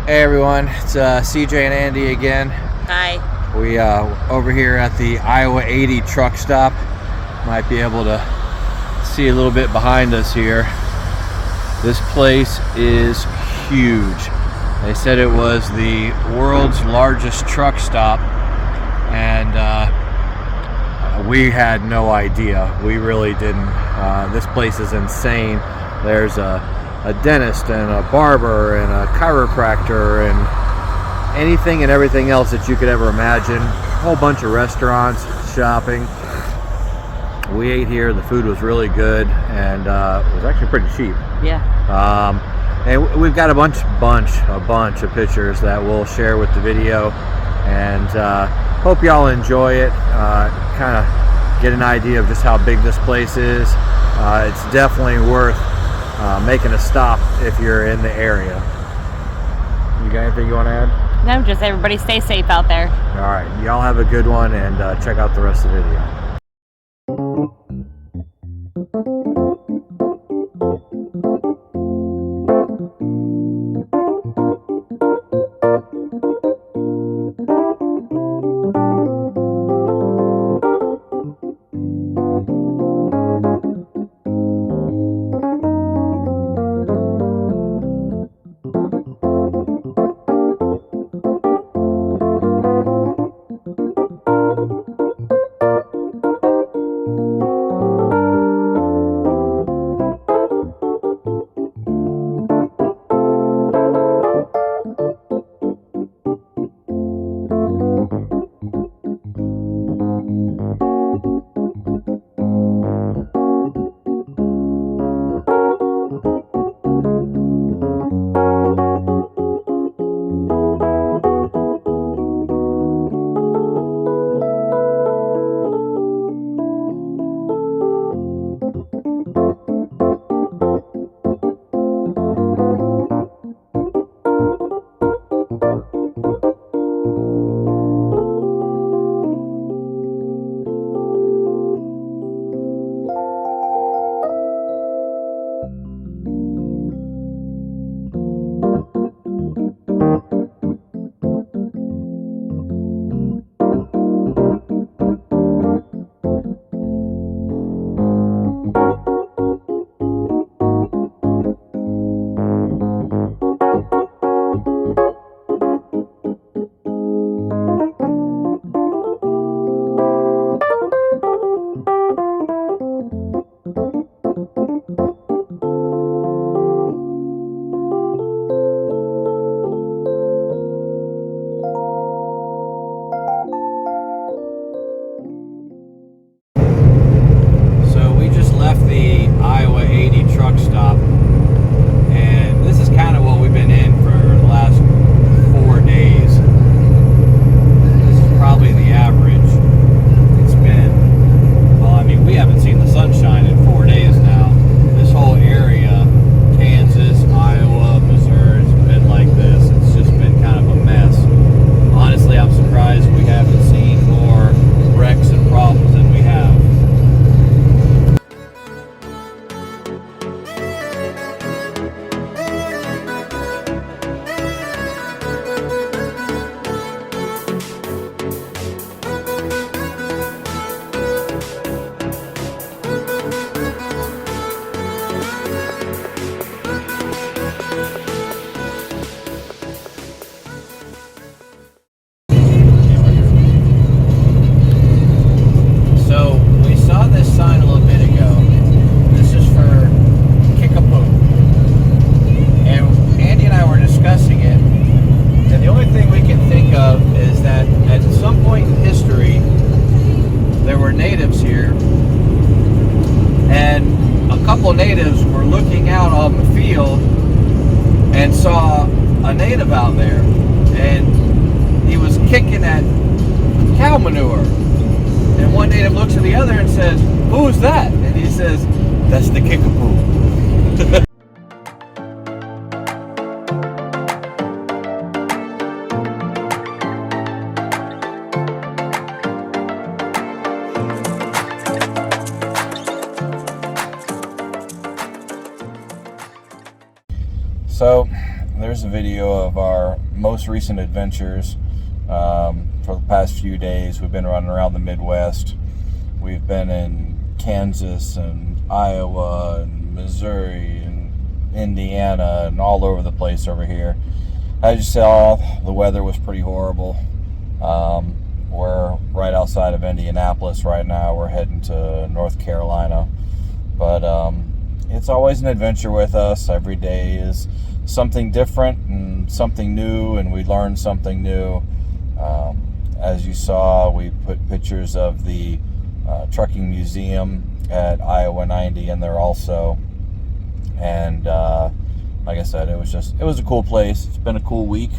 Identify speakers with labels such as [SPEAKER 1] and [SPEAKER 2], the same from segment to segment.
[SPEAKER 1] Hey everyone, it's CJ and Andy again.
[SPEAKER 2] Hi.
[SPEAKER 1] We over here at the Iowa80 truck stop. Might be able to see a little bit behind us here. This place is huge. They said it was the world's largest truck stop, and we had no idea. We really didn't. This place is insane. There's a dentist and a barber and a chiropractor and anything and everything else that you could ever imagine. A whole bunch of restaurants, shopping. We ate here. The food was really good, and it was actually pretty cheap.
[SPEAKER 2] Yeah.
[SPEAKER 1] And we've got a bunch of pictures that we'll share with the video, and hope y'all enjoy it. Kind of get an idea of just how big this place is. It's definitely worth making a stop if you're in the area. You got anything you want to add?
[SPEAKER 2] No, just everybody stay safe out there.
[SPEAKER 1] All right, y'all have a good one, and check out the rest of the video. The Iowa80 truck stop, and this is kind of what we've been in for the last 4 days. This is probably the average. It's been, well, I mean, we haven't seen the sunshine in 4 days now. This whole area, Kansas, Iowa, Missouri, has been like this. It's just been kind of a mess. Honestly, I'm surprised we haven't seen more wrecks and problems than we have. Natives were looking out on the field and saw a native out there, and he was kicking at cow manure, and one native looks at the other and says, "Who's that?" And he says, "That's the kickapoo."
[SPEAKER 3] So there
[SPEAKER 1] there's a video of our most recent adventures. For the past few days, we've been running around the Midwest. We've been in Kansas and Iowa and Missouri and Indiana and all over the place over here. As you saw, the weather was pretty horrible. We're right outside of Indianapolis right now. We're heading to North Carolina. But it's always an adventure with us. Every day is something different and something new, and we learn something new. As you saw, we put pictures of the trucking museum at iowa80 in there also. And like I said, it was a cool place. It's been a cool week.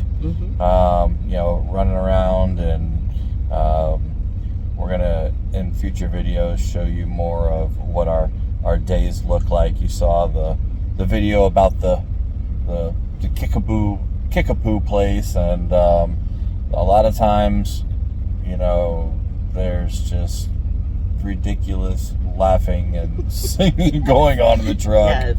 [SPEAKER 1] Running around, and we're gonna in future videos show you more of what our days look like. You saw the video about the Kickapoo place, and a lot of times, there's just ridiculous laughing and singing going on in the truck.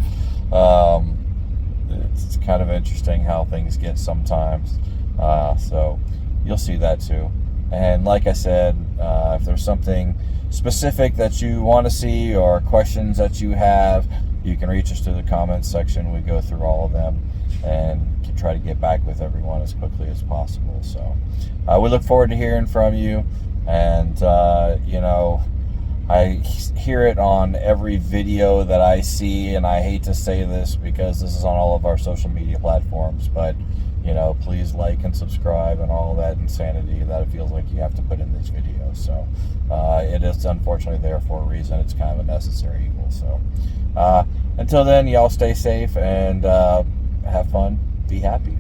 [SPEAKER 1] Yes. It's kind of interesting how things get sometimes. So you'll see that too. And like I said, if there's something specific that you want to see or questions that you have, you can reach us through the comments section. We go through all of them and can try to get back with everyone as quickly as possible. So we look forward to hearing from you. And I hear it on every video that I see, and I hate to say this because this is on all of our social media platforms, but please like and subscribe and all that insanity that it feels like you have to put in these videos. So it is unfortunately there for a reason. It's kind of a necessary evil. So until then, y'all stay safe and have fun, be happy.